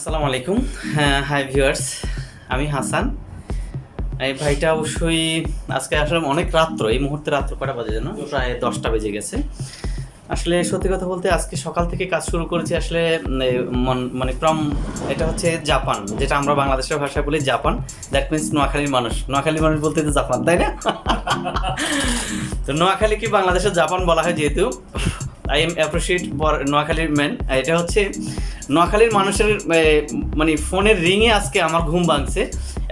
আসসালামু আলাইকুম। হ্যাঁ, হাই ভিউয়ার্স, আমি হাসান। এই ভাইটা অবশ্যই আজকে আসলে অনেক রাত্র, এই মুহূর্তে রাত্র কটা বাজে যেন প্রায় 10টা বেজে গেছে। আসলে সত্যি কথা বলতে আজকে সকাল থেকে কাজ শুরু করেছি আসলে মানে ফ্রম এটা হচ্ছে জাপান, যেটা আমরা বাংলাদেশের ভাষায় বলি জাপান। দ্যাট মিনস নোয়াখালীর মানুষ বলতে তো জাপান, তাই না? তো নোয়াখালী কি বাংলাদেশের জাপান বলা হয়, যেহেতু আই এম অ্যাপ্রিসিয়েট ফর নোয়াখালীর ম্যান। এটা হচ্ছে নোয়াখালীর মানুষের মানে ফোনের রিংয়ে আজকে আমার ঘুম ভাঙছে,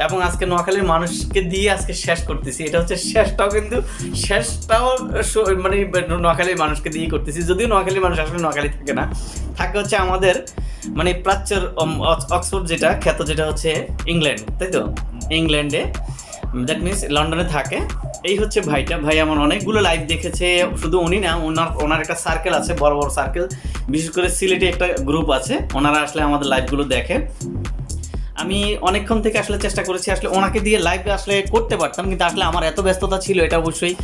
এবং আজকে নোয়াখালীর মানুষকে দিয়ে আজকে শেষ করতেছি। এটা হচ্ছে শেষটাও মানে নোয়াখালীর মানুষকে দিয়ে করতেছি, যদিও নোয়াখালীর মানুষ আসলে নোয়াখালী থাকে না, থাকে হচ্ছে আমাদের মানে প্রাচ্যের অক্সফোর্ড, যেটা খ্যাত, যেটা হচ্ছে ইংল্যান্ড, তাই তো? ইংল্যান্ডে, দ্যাট মিনস লন্ডনে থাকে। এই হচ্ছে ভাই আমার অনেকগুলো লাইভ দেখেছে, শুধু উনি না, ওনার একটা সার্কেল আছে, বড় বড় সার্কেল, বিশেষ করে সিলেটে একটা গ্রুপ আছে, ওনারা আসলে আমাদের লাইভগুলো দেখে। আমি অনেকক্ষণ থেকে আসলে চেষ্টা করেছি আসলে ওনাকে দিয়ে লাইভ আসলে করতে পারতাম, কিন্তু আসলে আমার এত ব্যস্ততা ছিল, এটা অবশ্যই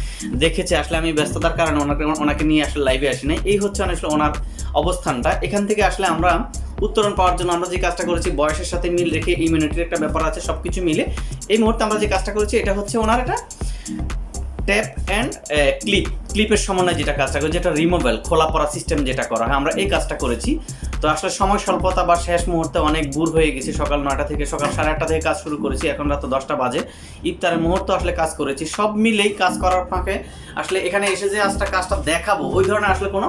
দেখেছে। আসলে আমি ব্যস্ততার কারণে ওনাকে নিয়ে আসলে লাইভে আসি নাই। এই হচ্ছে আসলে ওনার অবস্থানটা। এখান থেকে আসলে আমরা উত্তরণ পাওয়ার জন্য আমরা যে কাজটা করেছি, বয়সের সাথে মিল রেখে, ইমিউনিটির একটা ব্যাপার আছে, সব কিছু মিলে এই মুহূর্তে আমরা যে কাজটা করেছি, এটা হচ্ছে ওনার এটা ট্যাপ অ্যান্ড ক্লিপের সমন্বয়ে যেটা কাজটা করেছি, যেটা রিমুভেল, খোলা পড়া সিস্টেম যেটা করা হয়, আমরা এই কাজটা করেছি। তো আসলে সময় স্বল্পতা বা শেষ মুহূর্তে অনেক দূর হয়ে গেছি। সকাল 9টা থেকে, সকাল 8:30 থেকে কাজ শুরু করেছি, এখন রাত 10টা বাজে। ইফতারের মুহূর্তে আসলে কাজ করেছি, সব মিলেই কাজ করার ফাঁকে আসলে এখানে এসে যে কাজটা দেখাবো, ওই ধরনের আসলে কোনো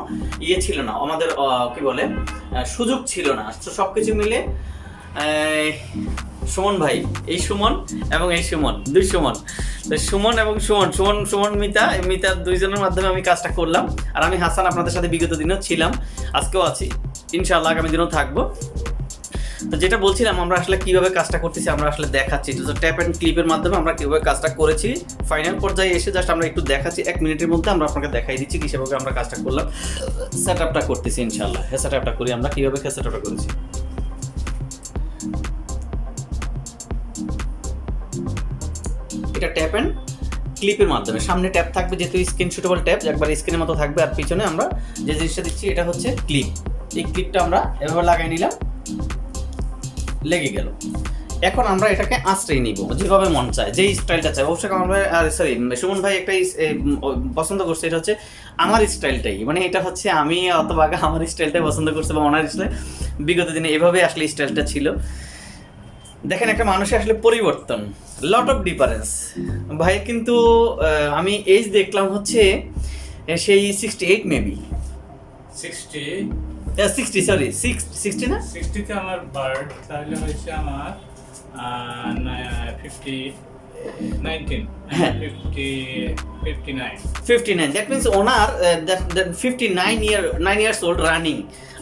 ছিল না আমাদের, কি বলে, সুযোগ ছিল না। তো সব কিছু মিলে সুমন ভাই, এই সুমন এবং এই সুমন, দুই সুমন, সুমন এবং সুমন মিতা দুইজনের মাধ্যমে আমি কাজটা করলাম। আর আমি হাসান আপনাদের সাথে বিগত দিনেও ছিলাম, আজকেও আছি, ইনশাআল্লাহ আগামী দিনেও থাকবো। তো যেটা বলছিলাম, আমরা আসলে কিভাবে কাজটা করতেছি আমরা আসলে দেখাচ্ছি। তো ট্যাপ অ্যান্ড ক্লিপের মাধ্যমে আমরা কিভাবে কাজটা করেছি, ফাইনাল পর্যায়ে এসে জাস্ট আমরা একটু দেখাচ্ছি, 1 মিনিটের মধ্যে আমরা আপনাকে দেখাই দিচ্ছি কিভাবে আমরা কাজটা করলাম, সেট আপটা করতেছি ইনশাআল্লাহ। সেট আপটা করি আমরা, কিভাবে সেট আপটা করেছি। এটা ট্যাপ অ্যান্ড ক্লিপের মাধ্যমে, সামনে ট্যাপ থাকবে, যেহেতু স্ক্রিন শুটেবল ট্যাপ, একবার স্ক্রিনের মতো থাকবে, আর পিছনে আমরা যে জিনিসটা দিচ্ছি এটা হচ্ছে ক্লিপ। এই ক্লিপটা আমরা এভাবে লাগাই নিলাম, লেগে গেল। এখন আমরা এটাকে আঁচড়েই নিব যেভাবে মন চায়, যেই স্টাইলটা চাই। অবশ্যই আমরা সুমন ভাই একটা পছন্দ করছে, এটা হচ্ছে আমার স্টাইলটাই, মানে এটা হচ্ছে আমি অথবা আমার স্টাইলটাই পছন্দ করছে, বা ওনার স্টাইল বিগত দিনে এভাবে আসলে স্টাইলটা ছিল। দেখেন, একটা মানুষের আসলে পরিবর্তন, লট অফ ডিফারেন্স। ভাই কিন্তু আমি এজ দেখলাম হচ্ছে সেই 68 মেবি 60 সরি 60 না 60 আমার বার্থ, তাহলে হচ্ছে আমার 59 that means owner 9 years old running.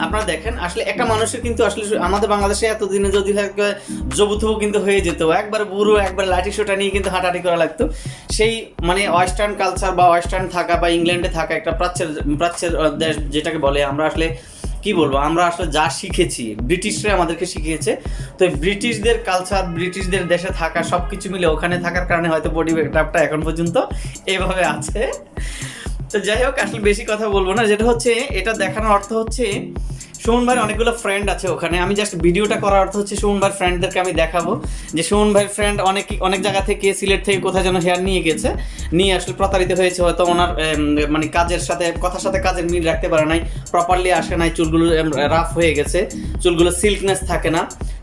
আপনারা দেখেন, আসলে একটা মানুষের কিন্তু আসলে আমাদের বাংলাদেশে এতদিনে যদি জবুথবু কিন্তু হয়ে যেত, একবার বুড়ো, একবার লাঠি সোটা নিয়ে কিন্তু হাঁটাহাঁটি করা লাগতো। সেই মানে ওয়েস্টার্ন কালচার বা ওয়েস্টার্ন থাকা বা ইংল্যান্ডে থাকা একটা প্রাচ্যের দেশ যেটাকে বলে, আমরা আসলে কি বলবো, আমরা আসলে যা শিখেছি ব্রিটিশরা আমাদেরকে শিখিয়েছে। তো ব্রিটিশদের কালচার, ব্রিটিশদের দেশে থাকা, সব কিছু মিলে ওখানে থাকার কারণে হয়তো বডি মেকআপটা এখন পর্যন্ত এভাবে আছে। তো যাই হোক, আসলে বেশি কথা বলবো না। যেটা হচ্ছে, এটা দেখানোর অর্থ হচ্ছে সুমন ভাইয়ের অনেকগুলো ফ্রেন্ড আছে ওখানে। আমি জাস্ট ভিডিওটা করার অর্থ হচ্ছে সুমন ভাইয়ের ফ্রেন্ডদেরকে আমি দেখাবো যে সুমন ভাইয়ের ফ্রেন্ড অনেক জায়গা থেকে, সিলেট থেকে কোথায় যেন হেয়ার নিয়ে গেছে, নিয়ে আসলে প্রতারিত হয়েছে। হয়তো ওনার মানে কাজের সাথে, কথার সাথে কাজের মিল রাখতে পারে নাই, প্রপারলি আসে নাই, চুলগুলো রাফ হয়ে গেছে, চুলগুলো সিল্কনেস থাকে না,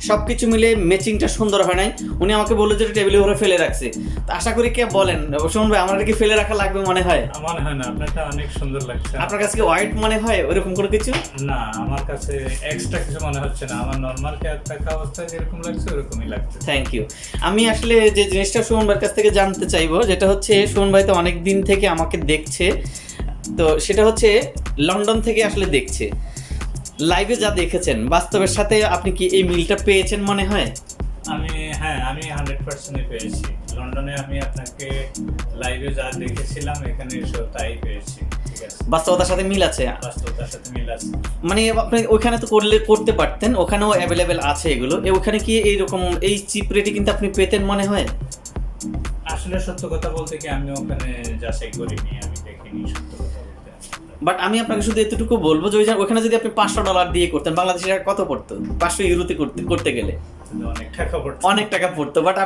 সব কিছু মিলে ম্যাচিংটা সুন্দর হয় নাই। উনি আমাকে বললো যে টেবিলের উপরে ফেলে রাখছে। তো আশা করি কে বলেন সুমন ভাই, আমার কি ফেলে রাখা লাগবে মনে হয়? মনে হয় না, আপনারটা অনেক সুন্দর লাগছে। আপনার কাছে কি হোয়াইট মনে হয় ওরকম কোনো কিছু? না, আমার কাছে এক্সট্রা কিছু মনে হচ্ছে না, আমার নরমাল হেয়ার থাকা অবস্থায় যেরকম লাগছে ওরকমই লাগছে। Thank you. আমি আসলে যে জিনিসটা সুমন ভাইয়ের কাছ থেকে জানতে চাইবো, যেটা হচ্ছে সুমন ভাই তো অনেক দিন থেকে আমাকে দেখছে, তো সেটা হচ্ছে লন্ডন থেকে আসলে দেখছে। লাইভে যা দেখেছেন, বাস্তবের সাথে আপনি কি এই মিলটা পেয়েছেন মনে হয়? আমি 100% পেয়েছি। লন্ডনে আমি আপনাকে লাইভে যা দেখেছিলাম, এখানে এসেও তাই পেয়েছি। বাস্তবতার সাথে মিল আছে, বাস্তবতার সাথে মিল আছে। মানে আপনি ওইখানে তো করতে পারতেন, ওখানেও অ্যাভেলেবেল আছে এগুলো। ওখানে কি এইরকম এই চিপ রেটে কিন্তু আপনি পেতেন মনে হয়? আসলে সত্য কথা বলতে কি, আমি ওখানে যাচাই করিনি, আমি দেখিনি, সত্য কথা বলতে। বাট আমি আপনাকে শুধু এতটুকু বলবো যে ওখানে যদি আপনি $500 দিয়ে করতেন, বাংলাদেশে টাকা কত পড়তো? 500 ইউরোতে করতে গেলে অনেক টাকা পড়তো। বাট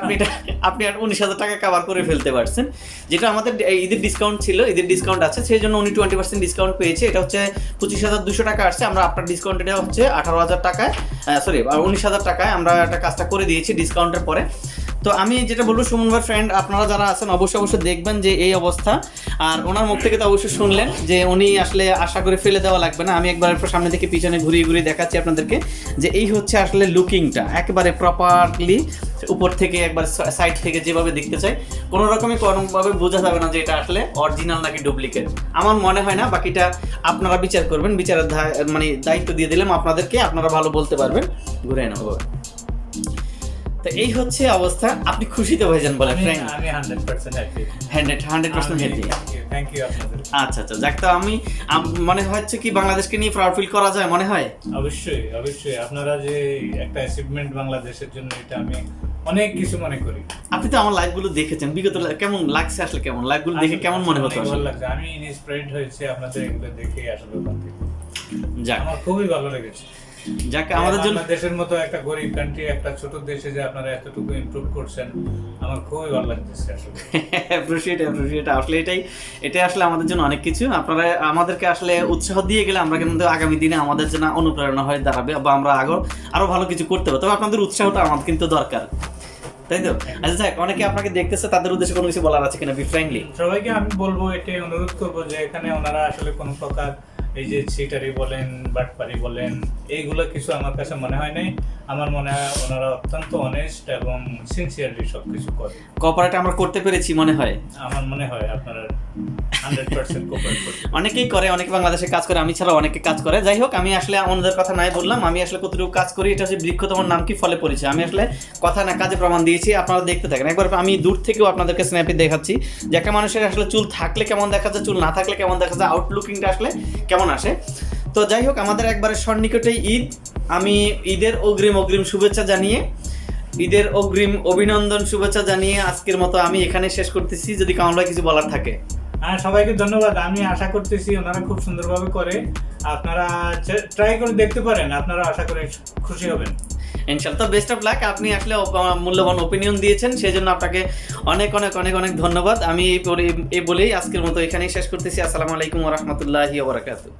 আপনি আর 19,000 টাকা কভার করে ফেলতে পারছেন, যেটা আমাদের ঈদের ডিসকাউন্ট ছিল, ঈদের ডিসকাউন্ট আছে, সেই জন্য উনি 20% ডিসকাউন্ট পেয়েছে। এটা হচ্ছে 25,200 টাকা আসছে, আমরা আপনার ডিসকাউন্ট এটা হচ্ছে 18,000 টাকায়, সরি 19,000 টাকায় আমরা একটা কাজটা করে দিয়েছি ডিসকাউন্টের পরে। তো আমি যেটা বলবো, সুমন ভাই ফ্রেন্ড আপনারা যারা আছেন অবশ্যই দেখবেন যে এই অবস্থা। আর ওনার মুখ থেকে তো অবশ্যই শুনলেন যে উনি আসলে আশা করে ফেলে দেওয়া লাগবে না। আমি একবার সামনে থেকে পিছনে ঘুরিয়ে দেখাচ্ছি আপনাদেরকে যে এই হচ্ছে আসলে লুকিংটা, একেবারে প্রপারলি উপর থেকে একবার সাইড থেকে যেভাবে দেখতে চাই, কোনো রকমই কোনোভাবে বোঝা যাবে না যে এটা আসলে অরিজিনাল নাকি ডুপ্লিকেট। আমার মনে হয় না, বাকিটা আপনারা বিচার করবেন, বিচারের মানে দায়িত্ব দিয়ে দিলাম আপনাদেরকে, আপনারা ভালো বলতে পারবেন। ঘুরে নেব। তো এই হচ্ছে অবস্থা। আপনি খুশি তো ভাইজান? বলেন। আমি 100% হ্যাপি। 100% হ্যাপি। থ্যাংক ইউ আপনাদের। আচ্ছা, যাক, তো আমি মনে হচ্ছে কি বাংলাদেশকে নিয়ে প্রাউড ফিল করা যায় মনে হয়। অবশ্যই আপনারা যে একটা অ্যাচিভমেন্ট বাংলাদেশের জন্য, এটা আমি অনেক কিছু মনে করি। আপনি তো আমার লাইভগুলো দেখেছেন বিগত, কেমন লাগছে আসলে? কেমন লাইভগুলো দেখে কেমন মনে হতো? ভালো লাগছে, আমি ইন্সপায়ার্ড হয়েছি আপনাদের এগুলো দেখে আসলে। যাক, আমার খুবই ভালো লেগেছে। যাক, আমাদের জন্য দেশের মতো একটা গরিব কান্ট্রি, একটা ছোট দেশে যে আপনারা এতটুকু ইমপ্রুভ করছেন, আমার খুবই ভালো লাগছে আসলে। অ্যাপ্রিশিয়েট আসলে এটাই আসলে আমাদের জন্য অনেক কিছু। আপনারা আমাদেরকে আসলে উৎসাহ দিয়ে গেলে আমরা কিন্তু আগামী দিনে আমাদের জন্য অনুপ্রেরণা হয়ে দাঁড়াবে, বা আমরা আরো ভালো কিছু করতে পারবো। তবে আপনাদের উৎসাহটা আমাদের কিন্তু দরকার, তাই তো? আচ্ছা, যাক, অনেকে আপনাকে দেখতেছে, তাদের উদ্দেশ্যে কোনো কিছু বলার আছে কিনা? বি ফ্র্যাঙ্কলি সবাইকে আমি বলবো, এটাই অনুরোধ করবো যে এখানে ওনারা আসলে কোনো প্রকার এই যে চিটারি বলেন, বাটপারি বলেন, এইগুলো কিছু আমার কাছে মনে হয় নাই। আমার মনে হয় ওনারা অত্যন্ত অনেস্ট এবং সিনসিয়ারলি সবকিছু করে। কোঅপারেট আমরা করতে পেরেছি মনে হয়। আমার মনে হয় আপনারা 100% কোঅপারেট করতে। অনেকেই করে, অনেকে বাংলাদেশে কাজ করে, আমি ছাড়া অনেকে কাজ করে। যাই হোক, আমি আসলে অন্যদের কথা নাই বললাম, আমি আসলে কতটুকু কাজ করি। এটা হচ্ছে বৃক্ষ তোমার নাম কি ফলে পরিচয়। আমি আসলে কথা না কাজে প্রমাণ দিয়েছি, আপনারা দেখতে থাকেন। একবার আমি দূর থেকেও আপনাদেরকে স্ন্যাপে দেখাচ্ছি যে একটা মানুষের আসলে চুল থাকলে কেমন দেখা যায়, চুল না থাকলে কেমন দেখা যায়, আউটলুকিংটা আসলে কেমন আসে। তো যাই হোক, আমাদের একবারে সন্নিকটেই ঈদ। আমি ঈদের অগ্রিম শুভেচ্ছা জানিয়ে, ঈদের অগ্রিম অভিনন্দন শুভেচ্ছা জানিয়ে আজকের মতো আমি এখানে শেষ করতেছি। যদি কামাল ভাই কিছু বলার থাকে। সবাইকে ধন্যবাদ। আমি আশা করতেছি ওনারা খুব সুন্দরভাবে করে, আপনারা ট্রাই করে দেখতে পারেন, আপনারা আশা করি খুশি হবেন ইনশাআল্লাহ। তো বেস্ট অফ লাক। আপনি আসলে মূল্যবান ওপিনিয়ন দিয়েছেন, সেই জন্য আপনাকে অনেক অনেক অনেক অনেক ধন্যবাদ। আমি এই বলেই আজকের মতো এখানেই শেষ করতেছি। আসসালামু আলাইকুম ওয়া রাহমাতুল্লাহি ওয়া বারাকাতুহু।